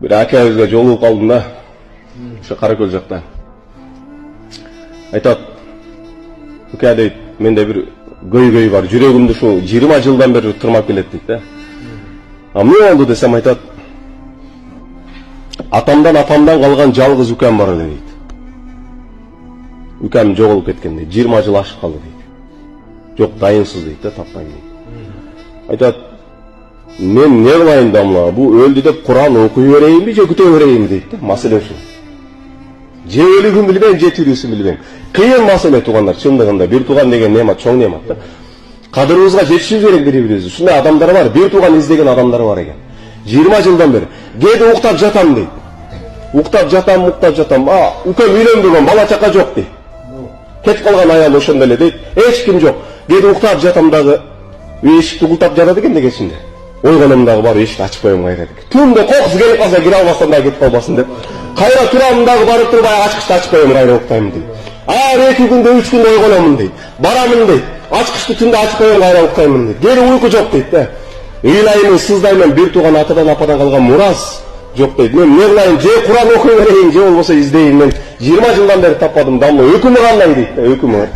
Bir akabizga жолугуп калдым да. Ошо Каракөл жакта. Айтат, ука дейт, менде бир көйгөй бар, жүрөгүмдү ушу 20 жылдан бери тырмап келет дейт да. А эмне болду десем айтат, атамдан калган жалгыз укам бар дейт. Укам жоголуп кеткен дейт, 20 жыл ашып калды дейт. Жок, дайынсыз дейт да, таппайм дейт. Айтат, мен не кылайын да мына, бу өлдү деп Куран окуй берейинби же күтө берейинби дейт да, маселе ушу. Же өлүгүн билбейм, же тирүүсүн билбейм. Кыйын маселе туугандар, чындыгында бир тууган деген немат, чоң немат да. Кадырыбызга жетишибиз керек бири-бирибизди. Ушундай адамдар бар, бир тууган издеген адамдар бар экен. 20 жылдан бери. Кээде уктап жатам дейт. Уктап жатам. Укам үйлөнгөн, бала чака жок дейт. Кетип калган аял ошондо эле дейт. Эч ким жок. Кээде уктап жатам дагы эшикти култап жатат экен да кечинде. Ойгонум дагы барып эшикти ачып коем кайра дейт. Түндө кокус келип калса кире албастан дагы кетип калбасын деп. Кайра турам дагы барып турбай ачкычты ачып коем кайра уктайм дейт. 2 күндө 3 күндө ойгономун дейт. Барамын дейт. Ачкычты түндө ачып коем кайра уктаймын дейт. Кээде уйку жок дейт да. Ыйлайын, сыздайм, бир тууган атадан ападан калган мурас жок дейт. Мен не кылайын, же Куран окуй берейин, же болбосо издейин. Мен 20 жылдан бери таппадым, дамла өкүмү кандай дейт да, өкүмү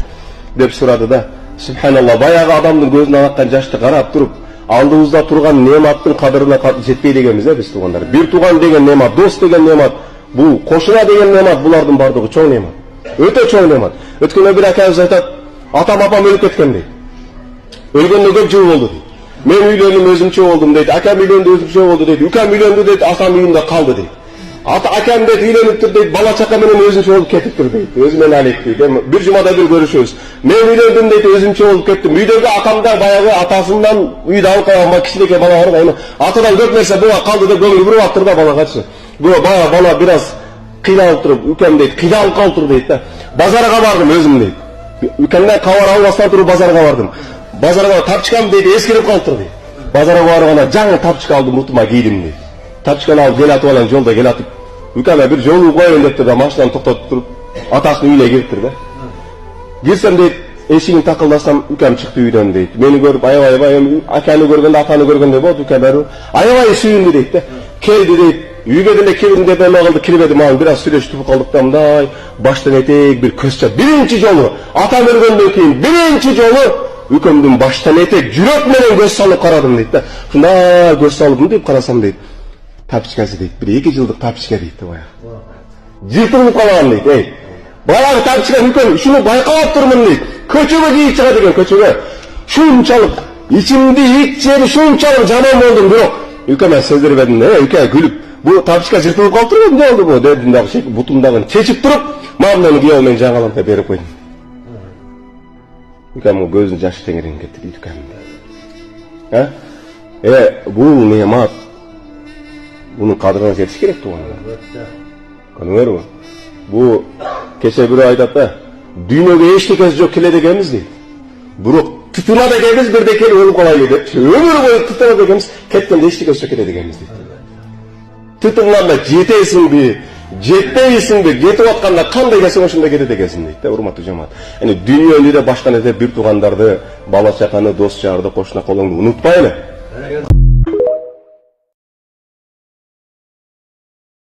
деп сурады да. Субханалла, баягы адамдын көзүнөн аккан жашты карап туруп, алдыбызда турган нематтын кадырына жетпей дегенбиз биз туугандар. Бир тууган деген немат, дос деген немат, бул кошуна деген немат, булардын бардыгы чоң немат. Өтө чоң немат. Өткөндө бир акабыз айтат, атам апам өлүп кеткен дейт. Өлгөндө көп жыл болду дейт. Мен үйлөнүп өзүмчө болдум дейт. Акам үйлөндү өзүмчө болду дейт. Укам үйлөндү дейт, атам үйүндө калды дейт. Акам дейт үйлөнүптүр дейт, бала чака менен өзүнчө болуп кетиптир дейт. Өзү менен алек дейт. Бир жумада бир көрүшөбүз. Мен үйлөндүм дейт, өзүмчө болуп кеттим. Үйдөгү акамда баягы атасынан үйдө алып калган кичинекей бала бар да, атадан көп нерсе буга калды деп көңүл буруп аттыр да балагачы. Бала бир аз кыйналып туруп, укам дейт, кыйналып калыптыр дейт да. Базарга бардым өзүм дейт. Укамдан кабар албастан туруп базарга бардым. Базарга тапчыкам дейт, эскирип калыптыр дейт. Базарга барганда жаңы тапчыка алдым, рутума кийдим дейт. Тапчыканы алып келатып алам, жолдо келатып. Укама бир жолу коеюн дептир да, машинаны токтотуп туруп, атасынын үйүнө кириптир да. Кирсем дейт, эшигин такылдасам, укам чыкты үйдөн дейт. Мени көрүп, аябай, аканы көргөндө, атаны көргөндөй болду, укам барып, аябай сүйүндү дейт да. Келди дейт, үйгө деле кирдим деп эме кылды, кирбедим, ал бир аз сүйлөшүп калдык да, мындай, баштан этек бир көз чап. Биринчи жолу, атам өлгөндөн кийин биринчи жолу укамдын баштан этек жүрөк менен көз салып карадым дейт да. Ушундай көз салып мынтип карасам дейт, тапчыкасы дейт, бир 2 жылдык тапчыка дейт да баягы. Жыртылып калган дейт. Баягы тапчыка укам, ушуну байкап турмун дейт. Көчөгө кийип чыгат экен, көчөгө. Шунчалык ичимди ичери шунчалык жаман болдум, бирок укама сездирбедим да, ука күлүп, бу тапчыка жыртылып калыптыр, эмне болду бу дедим дагы, бутумдагын чечип туруп, мамнаны кийип мен жаңалап берип койдум. Укамдын көзүнүн жашы теңирен кетти дейт укам. Бул немат. Bunun kadrına yetiş gerek tuğanlar. Kanıver mi? Bu keşe biri aydat da dünyada hiç tekez yok kile degemiz değil. Buruk tutuna degemiz bir de kele olup kolaydı. Ömür boyu tutuna degemiz ketten de hiç tekez yok kile degemiz değil. Tutunlarla jeteysin bir, jeteysin bir, jetip atkanda kanday gelsin hoşunda gede degesin değil. Urmatlı cemaat. Yani dünyada da baştan edip bir tuğandardı, bala çakanı, dost çağırdı, koşuna kolunu unutmayın.